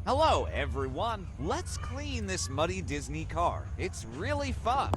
Hello, everyone. Let's clean this muddy Disney car. It's really fun.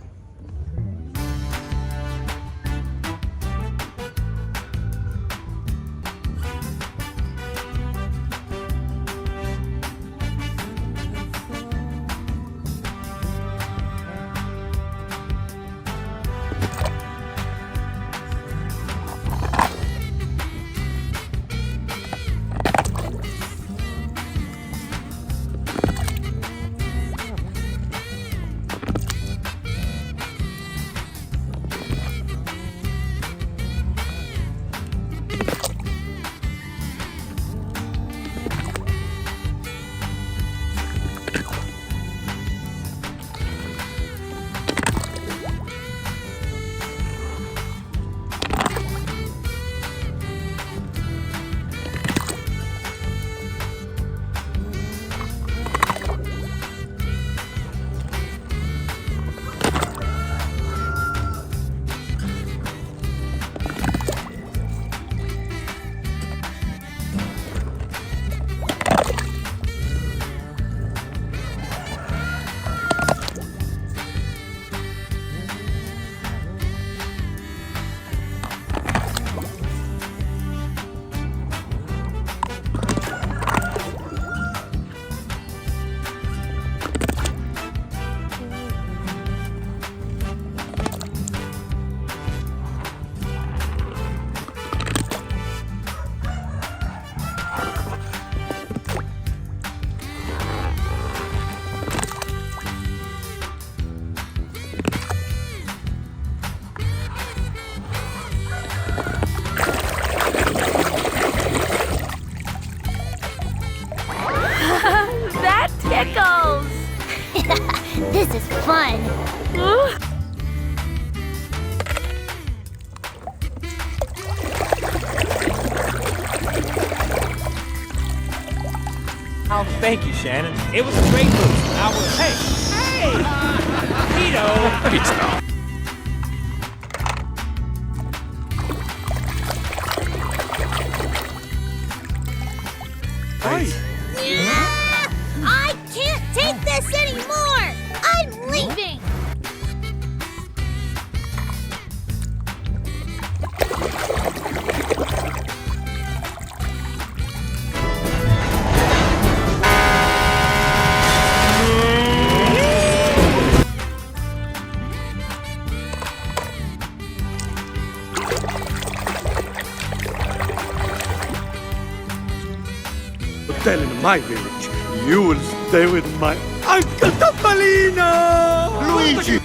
This is fun. Oh, thank you, Shannon. It was a great boost. I was. Hey! Tito! Pizza. Right. I can't take this anymore! I'm leaving! Hotel in my village. You will stay with my Uncle Topolino! Luigi!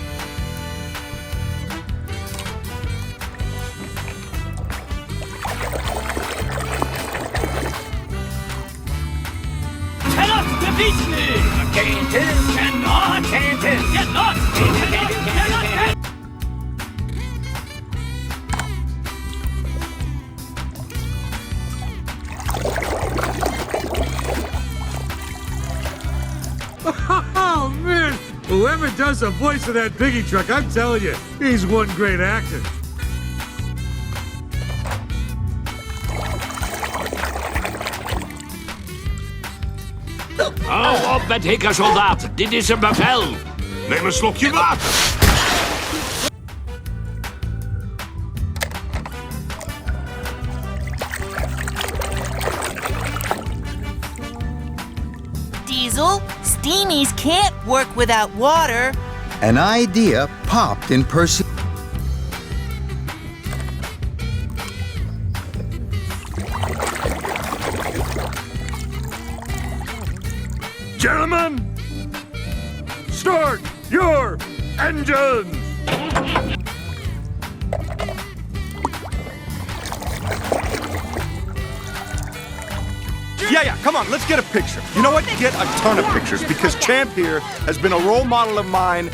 Cannot defeat me! Cannot! Cannot! Oh, man! Whoever does the voice of that piggy truck, I'm telling you, he's one great actor. Hou op met hikken, soldaat. Dit is een bevel. Neem een slokje water. Diesel, steamies can't work without water. An idea popped in Percy. Gentlemen, start your engines! Yeah, come on, let's get a picture. You know what? Get a ton of pictures, because Champ here has been a role model of mine.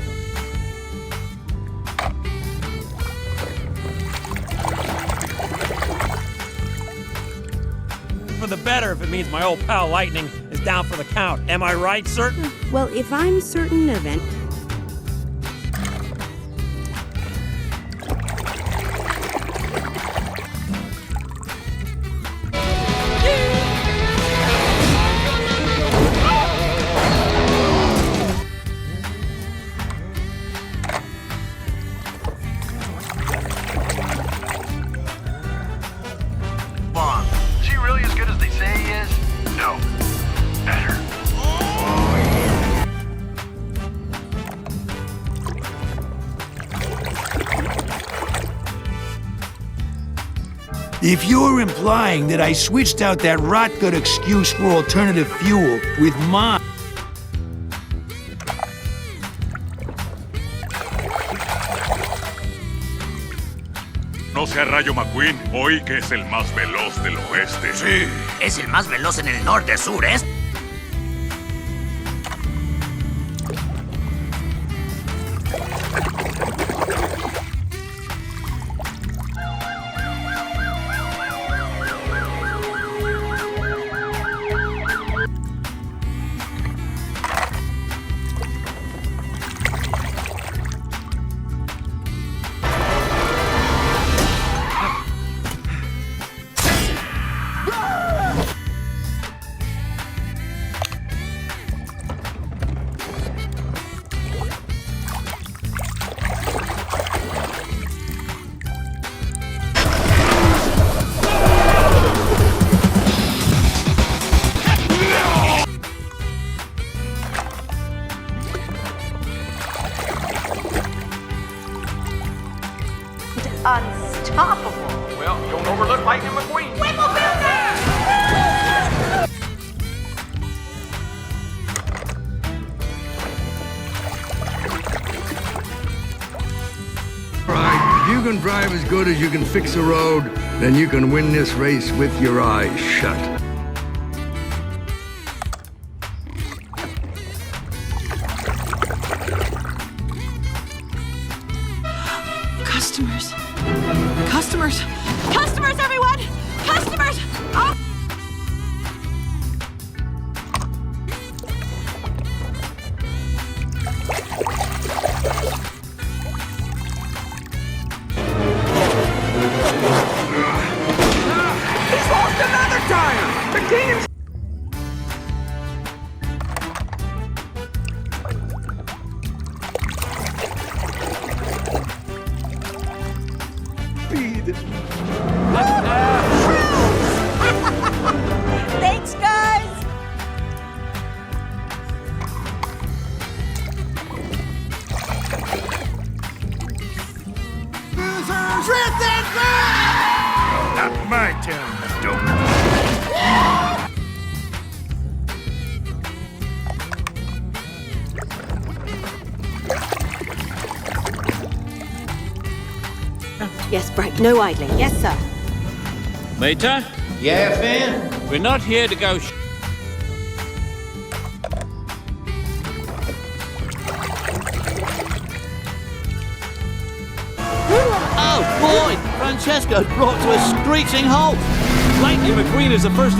For the better if it means my old pal Lightning is down for the count. Am I right, certain? Well, if I'm certain of it. If you're implying that I switched out that rot-gut excuse for alternative fuel with mine... ¿Conoce a Rayo McQueen? Hoy que es el más veloz del oeste. Sí, es el más veloz en el norte-sur, ¿eh? Unstoppable. Well, don't overlook Lightning McQueen. Right, if you can drive as good as you can fix a road, then you can win this race with your eyes shut. Customers. Customers. Customers, everyone! Customers! Oh. He's lost another tire! The king Thanks, guys! Not my town, dope. Yes, Bright, no idling. Yes, sir. Later? Yeah, Fan? We're not here to go Oh boy! Francesco's brought to a screeching halt! Lightning McQueen is the first...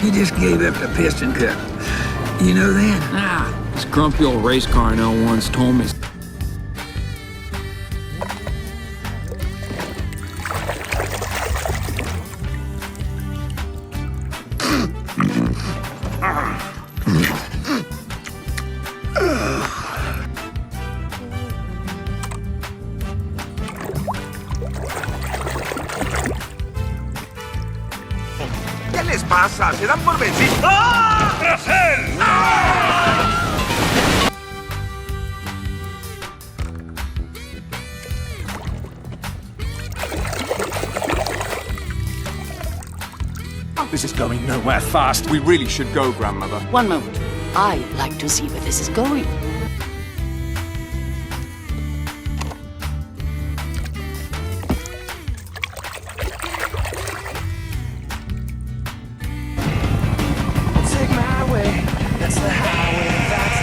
He just gave up the piston cup. You know that? This grumpy old race car I know once told me. ¿Qué les pasa? ¿Se dan por vencidos? ¡Ah! ¡Tras él! This is going nowhere fast. We really should go, Grandmother. One moment. I'd like to see where this is going. Take my way. That's the highway. That's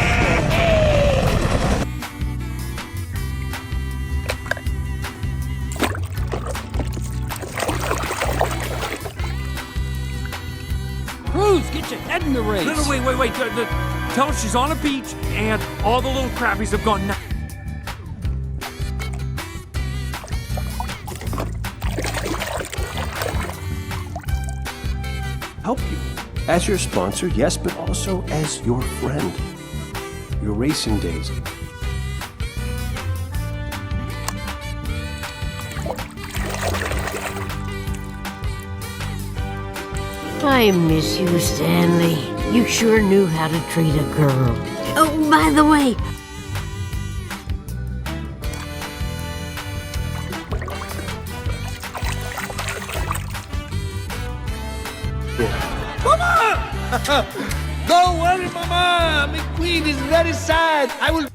Cruz, get your head in the race. No, wait. Tell her she's on a beach and all the little crappies have gone nuts. Help you. As your sponsor, yes, but also as your friend. Your racing days. I miss you, Stanley. You sure knew how to treat a girl. Oh, by the way, Mama! Don't worry, Mama. McQueen is very sad. I will.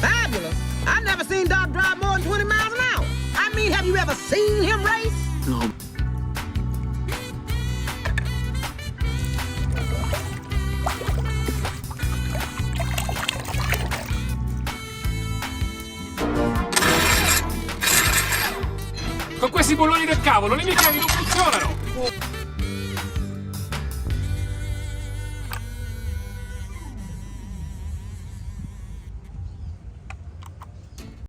Fabulous. I've never seen Doc drive more than 20 miles an hour. I mean, have you ever seen him race? No. Con questi bulloni del cavolo, le mie chiavi non funzionano!